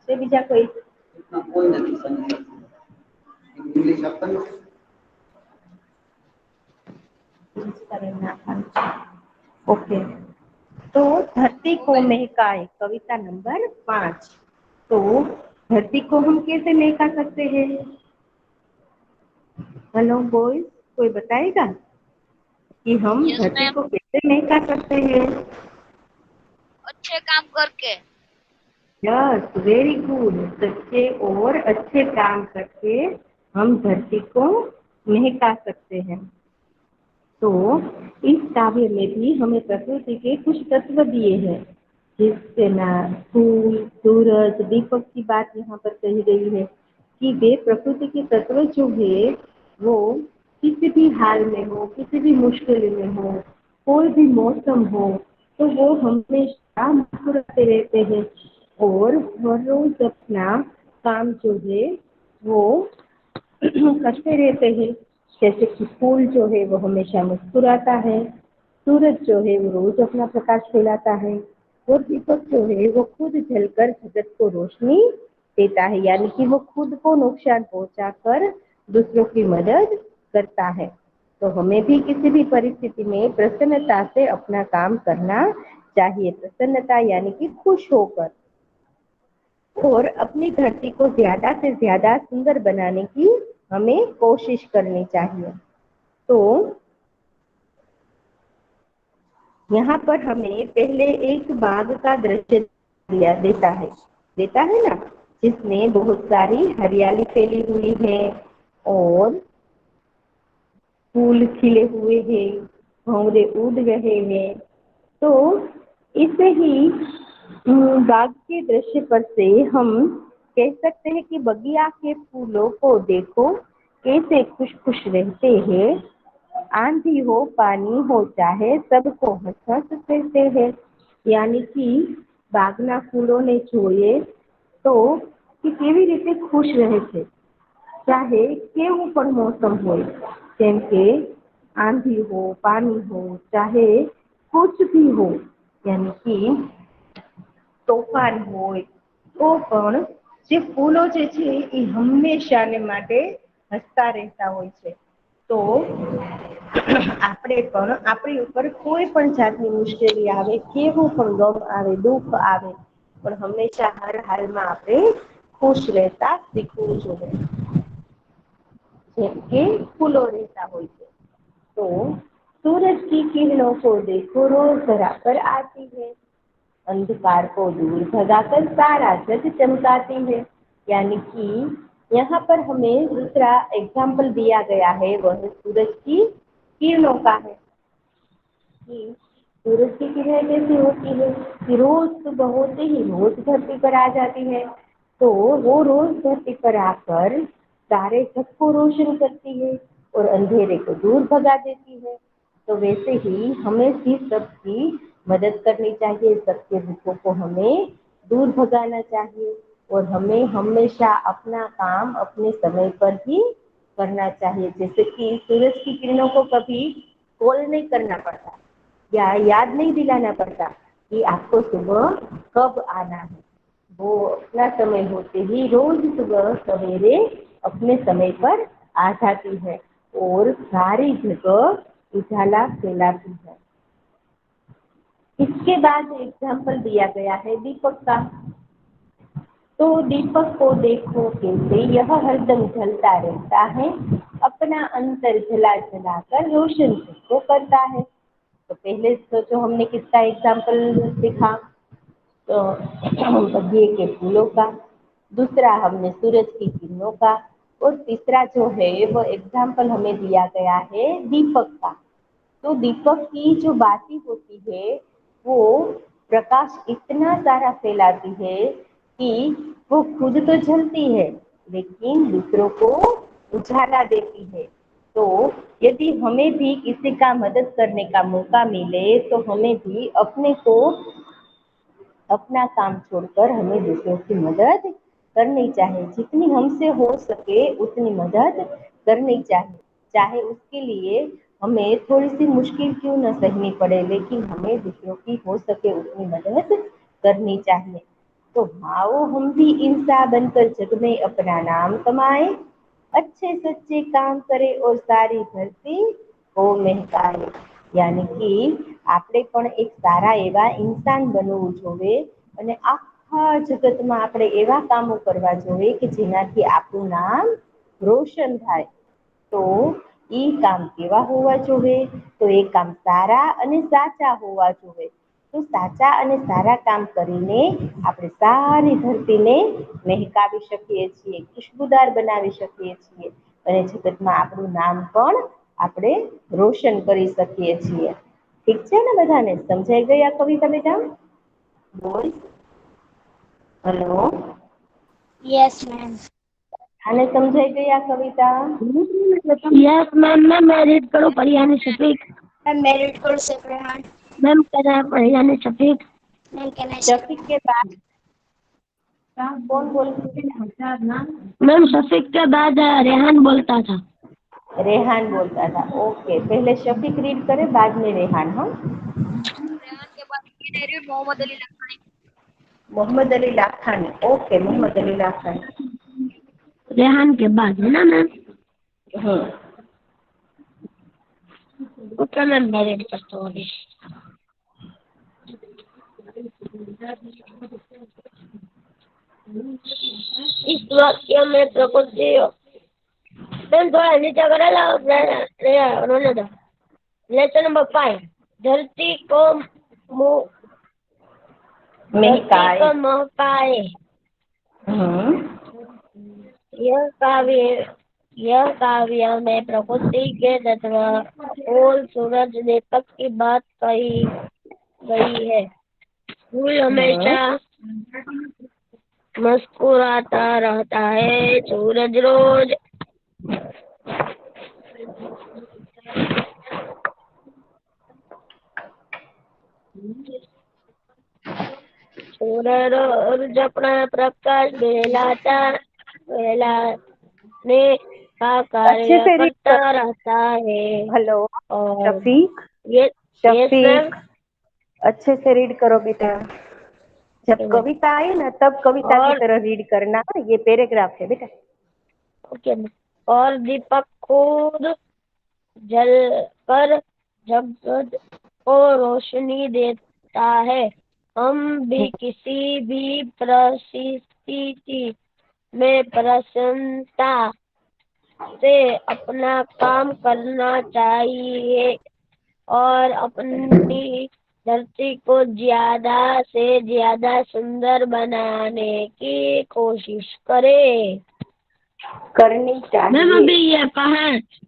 છે બીજા કોઈ? કોઈ નથી સમજતું ઇંગ્લિશ આપવાનું છે. ओके, तो धरती को महकाए कविता नंबर 5। तो धरती को हम कैसे महका सकते हैं? हेलो बॉयज, कोई बताएगा कि हम यस धरती मैम। को कैसे महका सकते हैं? अच्छे काम करके। Yes, very good. सच्चे और अच्छे काम करके हम धरती को महका सकते हैं। तो इस काव्य में भी हमें प्रकृति के कुछ तत्व दिए हैं, जिससे ना फूल, सूरज, दीपक की बात यहाँ पर कही गई है कि वे प्रकृति के तत्व जो है वो किसी भी हाल में हो, किसी भी मुश्किल में हो, कोई भी मौसम हो, तो वो हमेशा मुस्कुराते रहते हैं और हर रोज अपना काम जो है वो करते रहते हैं। जैसे कि फूल जो है वो हमेशा मुस्कुराता है, सूरज जो है वो रोज अपना प्रकाश फैलाता है और दीपक जो है वो खुद जलकर जगत को रोशनी देता है, यानी कि वो खुद को नुकसान पहुंचाकर दूसरों की मदद करता है। तो हमें भी किसी भी परिस्थिति में प्रसन्नता से अपना काम करना चाहिए। प्रसन्नता यानी कि खुश होकर, और अपनी धरती को ज्यादा से ज्यादा सुंदर बनाने की हमें कोशिश करनी चाहिए। तो यहाँ पर हमें पहले एक बाग का दृश्य देता है ना, जिसमें बहुत सारी हरियाली फैली हुई है और फूल खिले हुए हैं, भंवरे उड़ रहे हैं। तो इसे ही बाग के दृश्य पर से हम कह सकते हैं कि बगिया के फूलों को देखो कैसे खुश खुश रहते हैं, आंधी हो पानी हो चाहे सबको हंस हंस कहते हैं। यानी कि बागना फूलों ने જોઈએ તો કે કેવી રીતે ખુશ રહે છે, ચાહે કેવું પણ મોસમ હોય, જેમ કે આંધી हो, पानी हो, चाहे कुछ भी हो, यानी कि તોફાન હોય તો પણ જે ફૂલો જે છે એ હંમેશાને માટે હસતા રહેતા હોય છે। તો આપણે પણ આપણી ઉપર કોઈ પણ જાતની મુશ્કેલી આવે, કેવું પણ ગમ આવે, દુઃખ આવે, પણ હંમેશા હર હાલમાં આપણે ખુશ રહેતા શીખવું જોઈએ, જેમ કે ફૂલો રહેતા હોય છે। तो सूरज की किरणों को देखो रोज धरा पर आती है, अंधकार को दूर भगाकर सारा जग चमकाती है। यानी कि यहाँ पर हमें दूसरा एग्जाम्पल दिया गया है, वह सूरज की किरणों का है कि सूरज की किरणें कैसी होती है कि रोज सुबह होते ही रोज धरती पर आ जाती है, तो वो रोज धरती पर आकर सारे जग को रोशन करती है और अंधेरे को दूर भगा देती है। तो वैसे ही हमें भी सबकी मदद करनी चाहिए, सबके दुखों को हमें दूर भगाना चाहिए और हमें हमेशा अपना काम अपने समय पर ही करना चाहिए। जैसे कि सूरज की किरणों को कभी कॉल नहीं करना पड़ता या याद नहीं दिलाना पड़ता कि आपको सुबह कब आना है, वो अपना समय होते ही रोज सुबह सवेरे अपने समय पर आ जाती है और सारी जगह उजाला फैलाती है। इसके बाद एग्जाम्पल दिया गया है दीपक का। तो दीपक को देखो कैसे यह हरदम जलता रहता है, अपना अंतर जला जला कर रोशन को करता है। तो पहले तो जो हमने किसका एग्जाम्पल देखा, तो बगिए के फूलों का, दूसरा हमने सूरज की किरणों का, और तीसरा जो है वो एग्जाम्पल हमें दिया गया है दीपक का। तो दीपक की जो बाती होती है वो प्रकाश इतना सारा फैलाती है कि वो खुद तो जलती है लेकिन दूसरों को उजाला देती है। तो यदि हमें भी किसी का मदद करने का मौका मिले तो हमें भी अपने को अपना काम छोड़कर हमें दूसरों की मदद करनी चाहिए, जितनी हमसे हो सके उतनी मदद करनी चाहिए, चाहे उसके लिए हमें थोड़ी सी मुश्किल क्यों न सहनी पड़े, लेकिन हमें दूसरों की हो सके उतनी मदद करनी चाहिए। तो आओ हम भी इंसान बनकर जग में अपना नाम कमाए, अच्छे सच्चे काम करे और सारी धरती को महकाए। યાની કે આપણે પણ એક સારા એવા ઇન્સાન બનવું જોઈએ અને આખા જગતમાં આપણે એવા કામો કરવા જોઈએ કે જેનાથી આપણું નામ રોશન થાય। તો એ કામ કેવા હોવા જોઈએ? તો એ કામ સારા અને સાચા હોવા જોઈએ। તો સાચા અને સારા કામ કરીને આપણે સારી ધરતીને મહેકાવી શકીએ છીએ, ખુશબુદાર બનાવી શકીએ છીએ અને જગતમાં આપણું નામ પણ આપણે રોશન કરી શકીએ છીએ। ઠીક છે ને? બધાને સમજાઈ ગઈ આ કવિતા બેટા? બોલ, હેલો, यस मैम। આને સમજાઈ ગઈ આ કવિતા? Yes ma'am. मैं रीड करूँ परियानी शफीक? मैम मैं रीड करूँ सैफ रेहान? मैम कह Pariyani Shafiq. Ma'am can I Shafiq के बाद कौन बोल? मैम शफीक के बाद रेहान बोलता था। रेहान बोलता था। ओके, पहले शफीक रीड करे, बाद में रेहान। हाँ, रेहान के बाद मैंने रीड मोहम्मद अली लखानी। मोहम्मद अली लाखानी। ओके, मोहम्मद अली लाखानी। रेहान के बाद है ना मैम? ओके मैम, मैं रीड करता हूँ अभी। इस वाक्य में प्रकृति मैम थोड़ा नीचे करेला उन्होंने दो। लेसन नंबर 5, धरती को महकाए। यह काव्य में प्रकृति के तत्व और सूरज दीपक की बात कही गई है। फूल हमेशा मुस्कुराता रहता है, सूरज रोज अपना प्रकाश फैलाने का अच्छे कार्य से रीड करता करो। रहता है। हेलो और शफीक, ये शफीक अच्छे से रीड करो बेटा। जब कविता आई ना तब कविता की और तरह रीड करना। ये पैराग्राफ है बेटा। ओके। और दीपक खुद जलकर जगत को रोशनी देता है। हम भी किसी भी परिस्थिति में प्रसन्नता से अपना काम करना चाहिए और अपनी धरती को ज्यादा से ज्यादा सुंदर बनाने की कोशिश करें। करनी चाहिए। मैम अभी ये कहा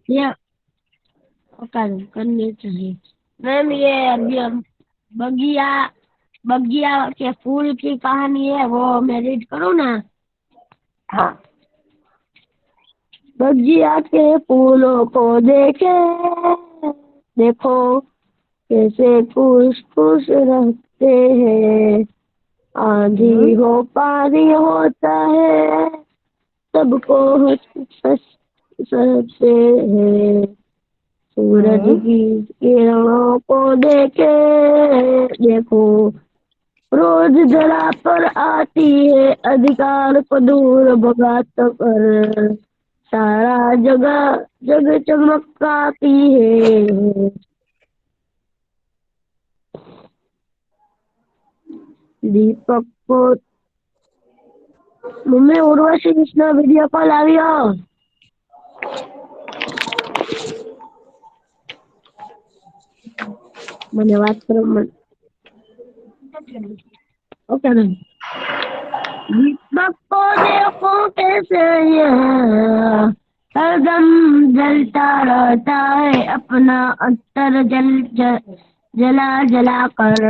ये करनी चाहिए। मैम ये अभी हम बगिया के फूल की कहानी है, वो मैं रीड करूँ ना? हाँ। बगिया के फूलों को देखे, देखो कैसे खुश खुश रहते हैं। आंधी हो पानी होता है, सबको हंसते हैं। सूरज की किरणों को देखे, देखो रोज जरा पर आती है, अधिकार को दूर भगात कर सारा जग चमकाती है। दीपक को mummy Urvashi Krishna video call आवियो। મને વાત કરો ओके मैम। दीपक को देखो कैसे ये हरदम जलता रहता है, अपना अंतर जला जला कर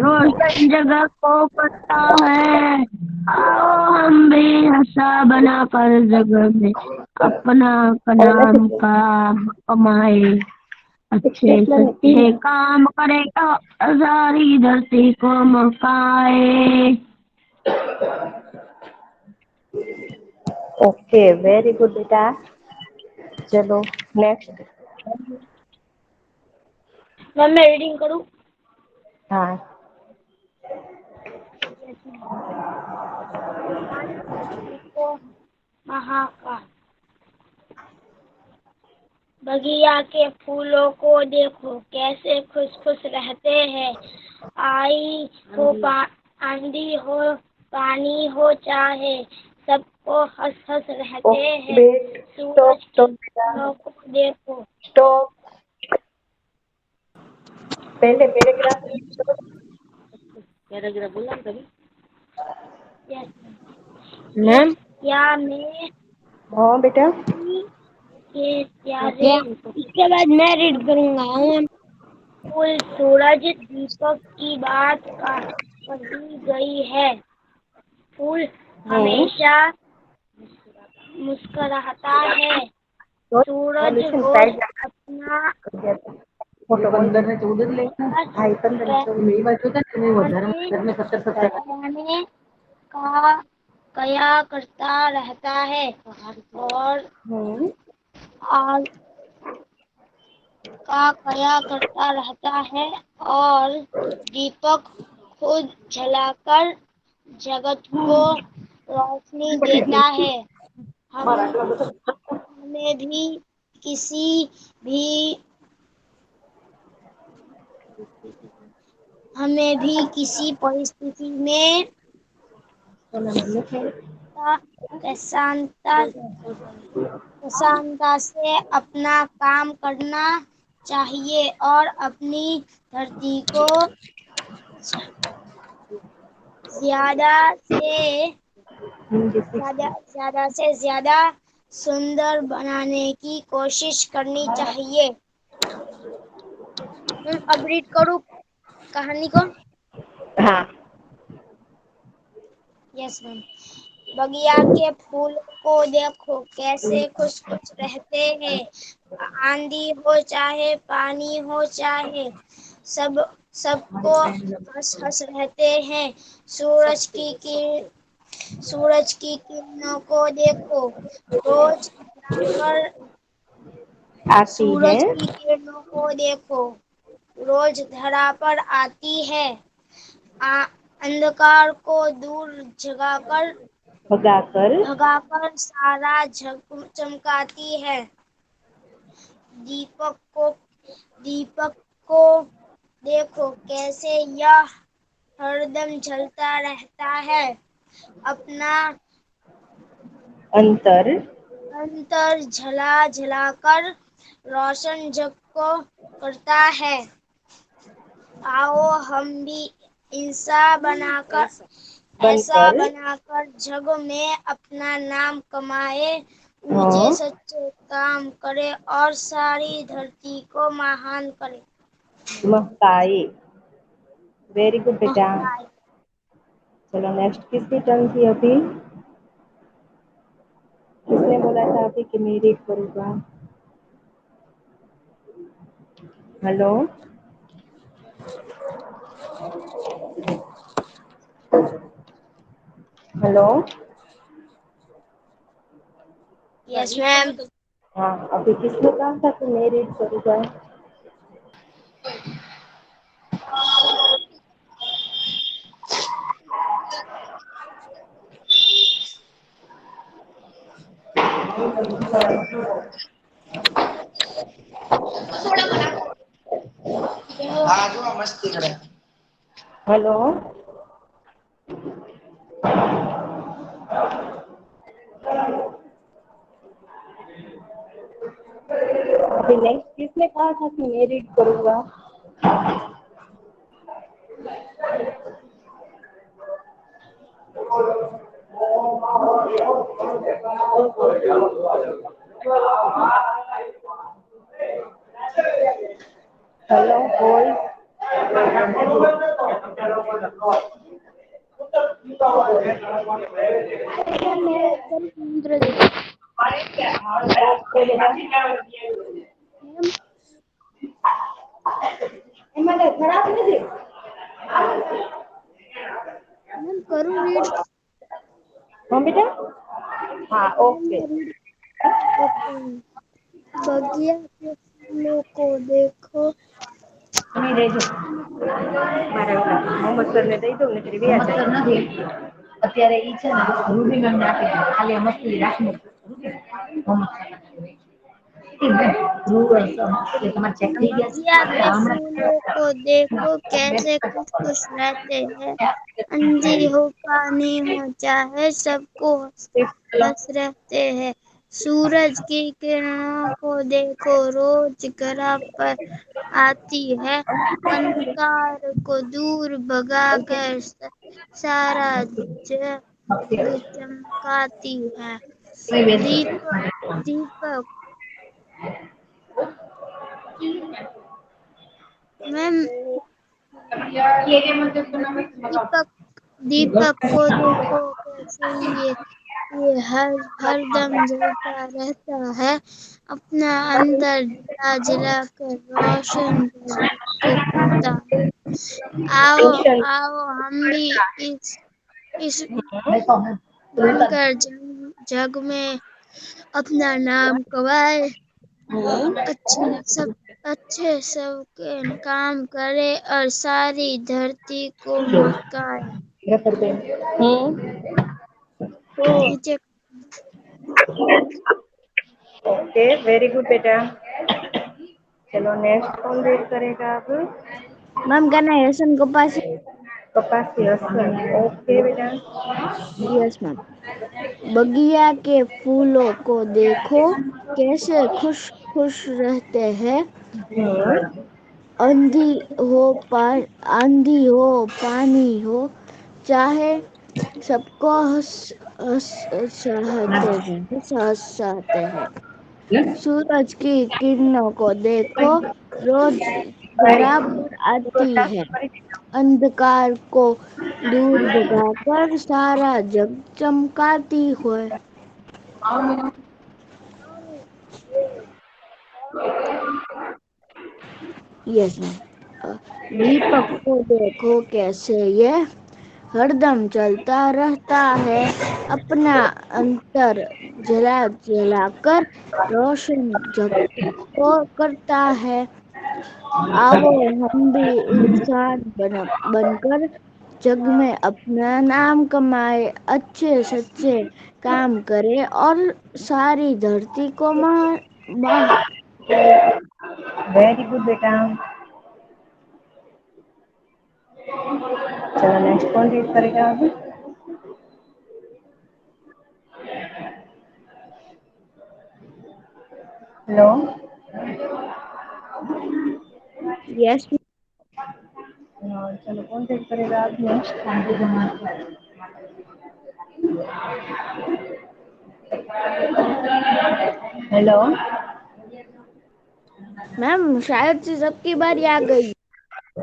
रोशन जगह को करता है। आओ हम भी हंसा बना कर जगह में अपना नाम का कमाए। अच्छे सच्चे काम करे तो सारी धरती को मकाए। ओके, वेरी गुड बेटा। चलो नेक्स्ट। मैम मैं रीडिंग करूँ? हाँ। को महाकाल। बगिया के फूलों को देखो कैसे खुश खुश रहते हैं। आई हो आंधी हो पानी हो चाहे सबको हंस हंस रहते हैं। सूरज की किरणों को देखो। स्टॉप। पहले पैराग्राफ पैराग्राफ बोला ना कभी मैम। क्या मैं हाँ बेटा। के प्यारे। इसके बाद मैं रीड करूंगा। फूल सूरज दीपक की बात कही गई है। फूल हमेशा मुस्कुराता है। सूरज रोज अपना फोटो अंदर में 14 लेना ढाई 15 तो मेरी बात होता है नहीं वो घर में 70 बनाने का कया करता रहता है और आग का कया करता रहता है और दीपक खुद जलाकर जगत को रोशनी देता है। हमें भी किसी भी परिस्थिति में प्रसन्नता से अपना काम करना चाहिए और अपनी धरती को ज्यादा से ज्यादा सुंदर बनाने की कोशिश करनी चाहिए। अब रीड करूँ कहानी को। हाँ। Yes ma'am. बगिया के फूल को देखो कैसे खुश खुश रहते हैं। आंधी हो चाहे पानी हो चाहे सबको हंस हंस रहते हैं। सूरज की किरणों को देखो रोज धराकर आती है। सूरज की किरणों को देखो रोज धरा पर आती है। अंधकार को दूर भगाकर सारा चमकाती है। दीपक को देखो कैसे यह हरदम जलता रहता है। अपना अंतर झला कर रोशन जग को करता है। आओ हम भी ऐसा बनाकर जग में अपना नाम कमाए। ऊंचे सच्चे काम करे और सारी धरती को महान करे। महकाए। वेरी गुड बेटा। चलो नेक्स्ट किसकी टर्न थी अभी? किसने बोला था अभी कि मैं रीड करूँगा? हेलो। हेलो। Yes ma'am. हाँ अभी किसने कहा था कि मैं रीड करूँगा? हेलो। अभी नेक्स्ट किसने कहा था कि मैं रीड करूँगा? हेलो कोई? खराब नहीं करूँ रीड? हाँ बेटा। हाँ ओके। बगिया के फूलों को देखो नहीं दे दो। होमवर्क करने दे दो नहीं तेरी भी आ जाएगी। અત્યારે ઈ છે ને રૂબી મેમ ને આપી દીધું ખાલી આ મસ્તી રાખી તમારે ચેક થઈ बगिया ગયા के फूलों को देखो कैसे खुश खुश रहते हैं। आंधी हो पानी हो चाहे सबको हंस रहते हैं। सूरज की किरणों को देखो रोज ग्रह पर आती है। अंधकार को दूर भगाकर सारा जग चमकाती है। दीपक दीपक मैम दीपक दीपक को देखो कैसे ये हर दम जलता रहता है। अपना अंदर जला जला कर रोशन करता है। आओ आओ हम भी इस बनकर जग में अपना नाम कमाए। अच्छे सबके काम करे और सारी धरती को महकाए। नीचे ओके, वेरी गुड बेटा। चलो नेक्स्ट कौन रीड करेगा अब? मैम कहना है हसन कपासी। कपासी हसन। ओके बेटा। Yes ma'am. बगिया के फूलों को देखो कैसे खुश खुश रहते हैं। आंधी हो पानी हो चाहे सबको हंसाते हैं। सूरज की किरणों को देखो रोज बराबर आती है। अंधकार को दूर भगाकर सारा जग चमकाती है। Yes ma'am. दीपक को देखो कैसे ये हरदम चलता रहता है। अपना अंतर जला जला कर रोशन जग को करता है। आओ हम भी इंसान बनकर जग में अपना नाम कमाए। अच्छे सच्चे काम करे और सारी धरती को वेरी गुड बेटा। चलो नेक्स्ट कौन रीड करेगा अब? हेलो। यस चलो कौन रीड करेगा अब नेक्स्ट? हेलो। मैम शायद से सबकी बारी आ गई।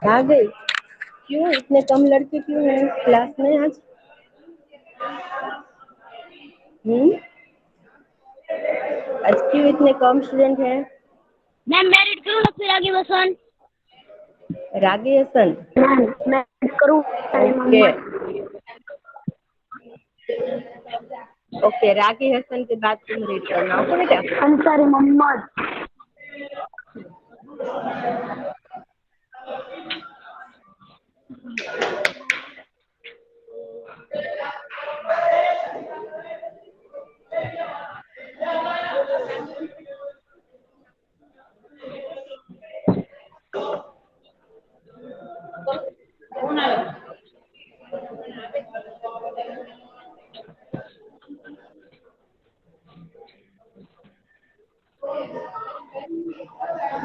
आ गई? क्यों इतने कम लड़के क्यों हैं क्लास में आज? आज क्यों इतने कम स्टूडेंट हैं? मैम मैं रीड करूँ ना फिर आगे बसन। रागी हसन। मैं करूँ। ओके ओके, रागी हसन के बाद तुम रीड करना। ओके बेटा। अंसारी मोहम्मद।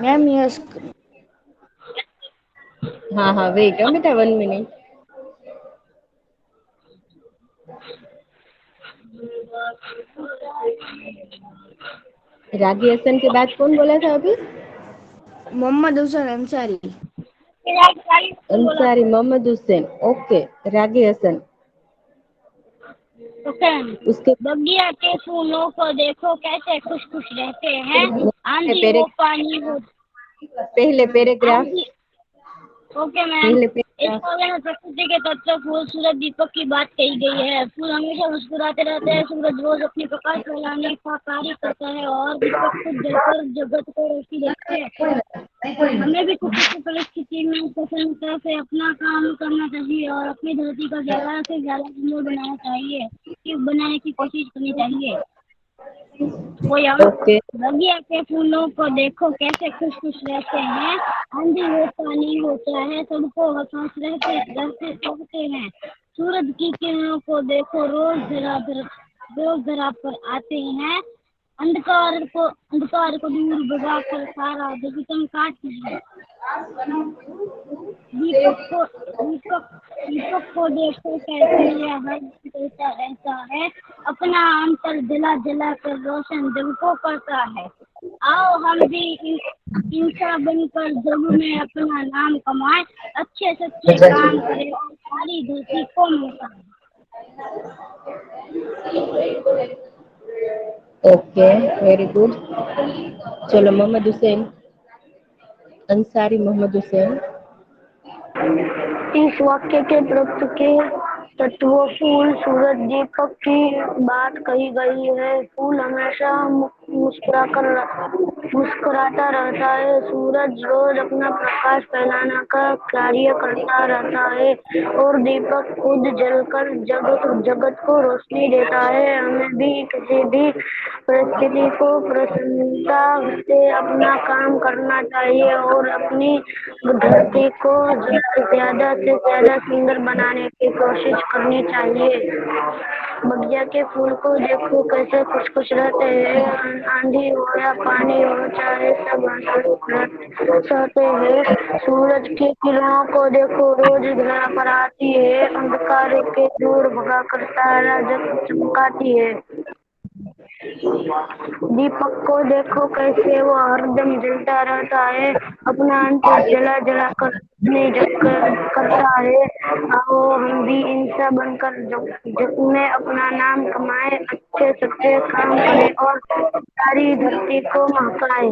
Ma'am yes. हाँ हाँ वेट बेटा 1 मिनट। रागी हसन के बाद कौन बोला था अभी? मोहम्मद हुसैन अंसारी। अंसारी मोहम्मद हुसैन। ओके, रागी हसन। उसके बगिया के फूलों को देखो कैसे खुश खुश रहते हैं। आंधी हो पानी हो पहले पैराग्राफ। Okay ma'am. पहले इस पैराग्राफ। पावे में प्रकृति के तत्व फूल सूरज दीपक की बात कही गई है। फूल हमेशा मुस्कुराते रहते हैं। सूरज रोज अपने प्रकाश फैलाने का कार्य करता है और दीपक खुद जलकर जगत को रोशनी देते हैं। हमें भी किसी की परिस्थिति में प्रसन्नता से अपना काम करना चाहिए और अपनी धरती का ज्यादा से ज्यादा सुंदर बनाना चाहिए, कि बनाने की कोशिश करनी चाहिए। कोई हम ओके। बगिया के फूलों को देखो कैसे खुश खुश रहते हैं, आंधी हो पानी हो चाहे सबको हंस रहते रहते रहते हैं। सूरज की किरणों को देखो रोज धरा पर आते हैं, अंधकार को दूर भगा कर सारा दुर्गम काटते हैं। दीपक को दीपक दीपक को देखो कैसे यह हर दिन जलता रहता है, अपना अंतर जला जला कर रोशन जग को करता है। आओ हम भी इंसान बनकर जग में अपना नाम कमाए, अच्छे सच्चे काम करें और सारी धरती को मिटाएं। Okay, very good. चलो मोहम्मद हुसैन, अंसारी मोहम्मद हुसैन। इस वाक्य के प्रकृति के तत्वों फूल सूरज दीपक की बात कही गई है। फूल हमेशा मुस्कुराता रहता है, सूरज रोज अपना प्रकाश फैलाना का कार्य करता रहता है और दीपक खुद जलकर जगत को रोशनी देता है। हमें भी किसी भी परिस्थिति को प्रसन्नता से अपना काम करना चाहिए और अपनी धरती को ज्यादा से ज्यादा सुंदर बनाने की कोशिश करनी चाहिए। बगिया के फूल को देखो कैसे खुश खुश रहते हैं, आंधी हो या पानी हो चाहे सब सहते हैं। सूरज की किरणों को देखो रोज घर पर आती है, अंधकार के दूर भगा कर तारा जग चमकाती है। दीपक को देखो कैसे वो हरदम जलता रहता है, अपना अंतर जला जला कर अपने करता है। आओ हम भी इंसान बनकर जग में अपना नाम कमाए, अच्छे सच्चे काम करें और सारी धरती को महकाए।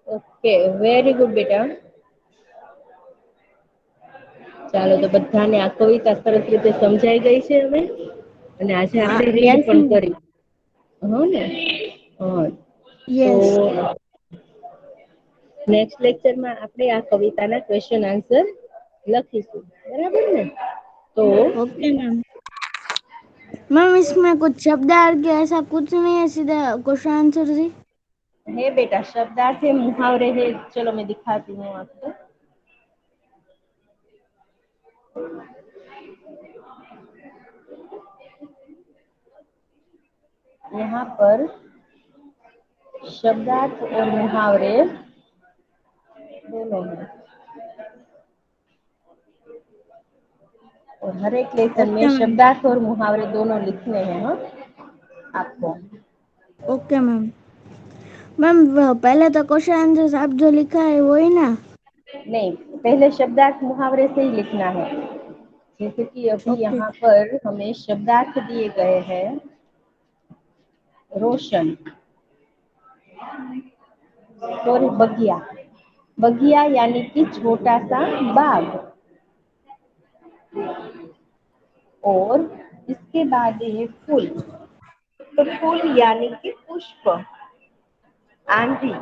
ओके, वेरी गुड बेटा। ચાલો તો બધાને આ કવિતા સરસ રીતે સમજાઈ ગઈ છે હવે, અને આજે આપણે રીડ પણ કરી. હો ને? હા. તો નેક્સ્ટ લેક્ચરમાં આપણે આ કવિતાના ક્વેશ્ચન આન્સર લખીશું, બરાબર ને? તો ओके मैम। मैम इसमें कुछ शब्दार्थ ऐसा कुछ नहीं है, सीधा क्वेश्चन आंसर जी? है बेटा, शब्दार्थ है, मुहावरे है। चलो मैं दिखाती हूँ आपको। यहाँ पर शब्दार्थ और मुहावरे दोनों हैं, और हर एक लेसन में शब्दार्थ और मुहावरे दोनों लिखने हैं। हाँ, आपको। Okay ma'am. मैम पहले तो क्वेश्चन आंसर आप जो लिखा है वही ना? नहीं, पहले शब्दार्थ मुहावरे से ही लिखना है। जैसे कि अभी यहाँ पर हमें शब्दार्थ दिए गए हैं, रोशन, सॉरी बगिया। बगिया यानी कि छोटा सा बाग, और इसके बाद ये फूल, तो फूल यानी कि पुष्प। आंधी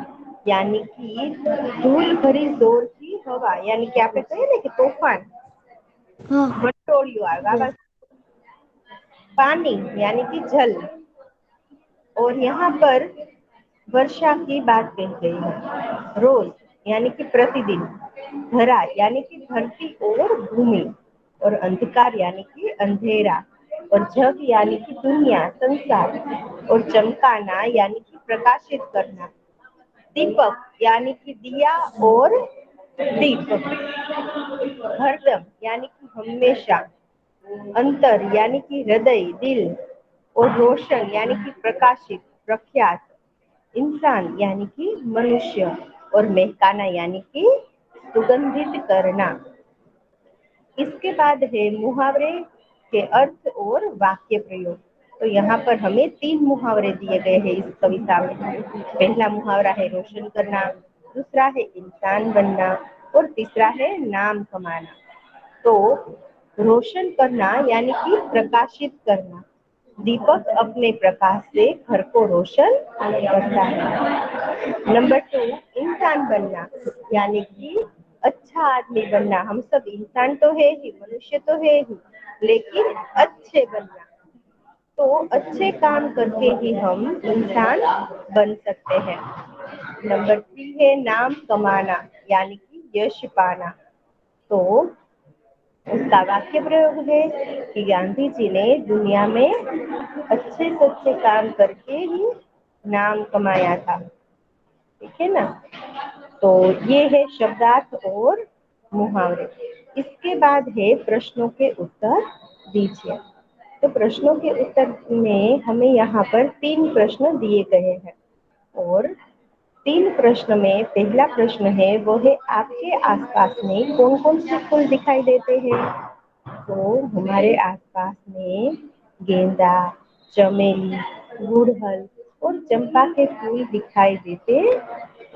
यानी कि धूल भरी जोर की हवा, यानी कि आपने कहे ना कि तूफान, वटोलियो आगा। पानी यानी कि जल, और यहाँ पर वर्षा की बात कही गई है। रोज यानी कि प्रतिदिन, धरा यानी कि धरती और भूमि, और अंधकार यानी कि अंधेरा, और जग यानी कि दुनिया संसार, और चमकाना यानी कि प्रकाशित करना, दीपक यानी कि दिया और दीप, हरदम यानी कि हमेशा, अंतर यानी कि हृदय दिल, और रोशन यानी कि प्रकाशित प्रख्यात, इंसान यानी कि मनुष्य, और महकाना यानी कि सुगंधित करना। इसके बाद है मुहावरे के अर्थ और वाक्य प्रयोग। तो यहाँ पर हमें 3 मुहावरे दिए गए हैं इस कविता में। पहला मुहावरा है रोशन करना, दूसरा है इंसान बनना, और तीसरा है नाम कमाना। तो रोशन करना यानी कि प्रकाशित करना, दीपक अपने प्रकाश से घर को रोशन करता है। नंबर 2, इंसान बनना, यानी कि अच्छा आदमी बनना। हम सब इंसान तो है ही, मनुष्य तो है ही, लेकिन अच्छे बनना। तो अच्छे काम करके ही हम इंसान बन सकते हैं। नंबर 3 है नाम कमाना, यानी कि यश पाना। तो उसका वाक्य प्रयोग है कि गांधी जी ने दुनिया में अच्छे से अच्छे काम करके ही नाम कमाया था। ठीक है ना। तो ये है शब्दार्थ और मुहावरे। इसके बाद है प्रश्नों के उत्तर दीजिए। तो प्रश्नों के उत्तर में हमें यहाँ पर 3 प्रश्न दिए गए हैं और 3 प्रश्न में पहला प्रश्न है वो है आपके आसपास में कौन कौन से फूल दिखाई देते हैं। तो हमारे आसपास में गेंदा, चमेली, गुड़हल और चंपा के फूल दिखाई देते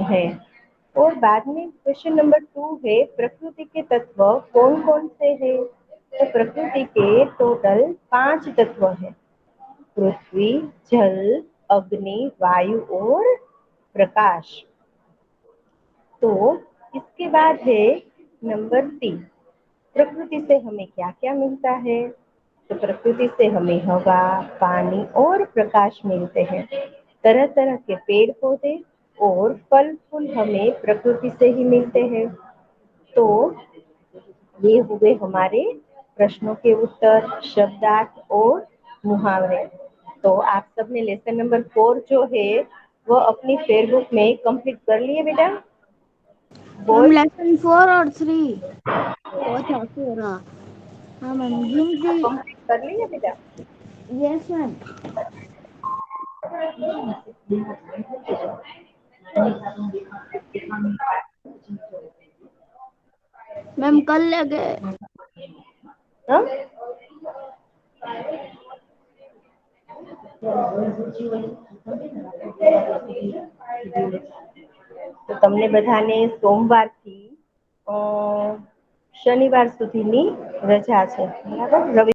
हैं। और बाद में क्वेश्चन नंबर 2 है प्रकृति के तत्व कौन कौन से हैं। तो प्रकृति के टोटल 5 तत्व हैं, पृथ्वी, जल, अग्नि, वायु और प्रकाश। तो इसके बाद है नंबर 3, प्रकृति से हमें क्या क्या मिलता है। तो प्रकृति से हमें हवा, पानी और प्रकाश मिलते हैं। तरह तरह के पेड़ पौधे और फल फूल हमें प्रकृति से ही मिलते हैं। तो ये हुए हमारे प्रश्नों के उत्तर, शब्दार्थ और मुहावरे। तो आप सबने लेसन नंबर 4 जो है वो अपनी फेयरबुक में कंप्लीट कर लिए बेटा। मैम बोल। लेसन 4 और 3 4 4 हाँ मैम हिंदी। कंप्लीट कर लिए बेटा। Yes ma'am. मैम कल लगे। हाँ? તો તમને બધાને સોમવારથી શનિવાર સુધીની રજા છે, બરાબર.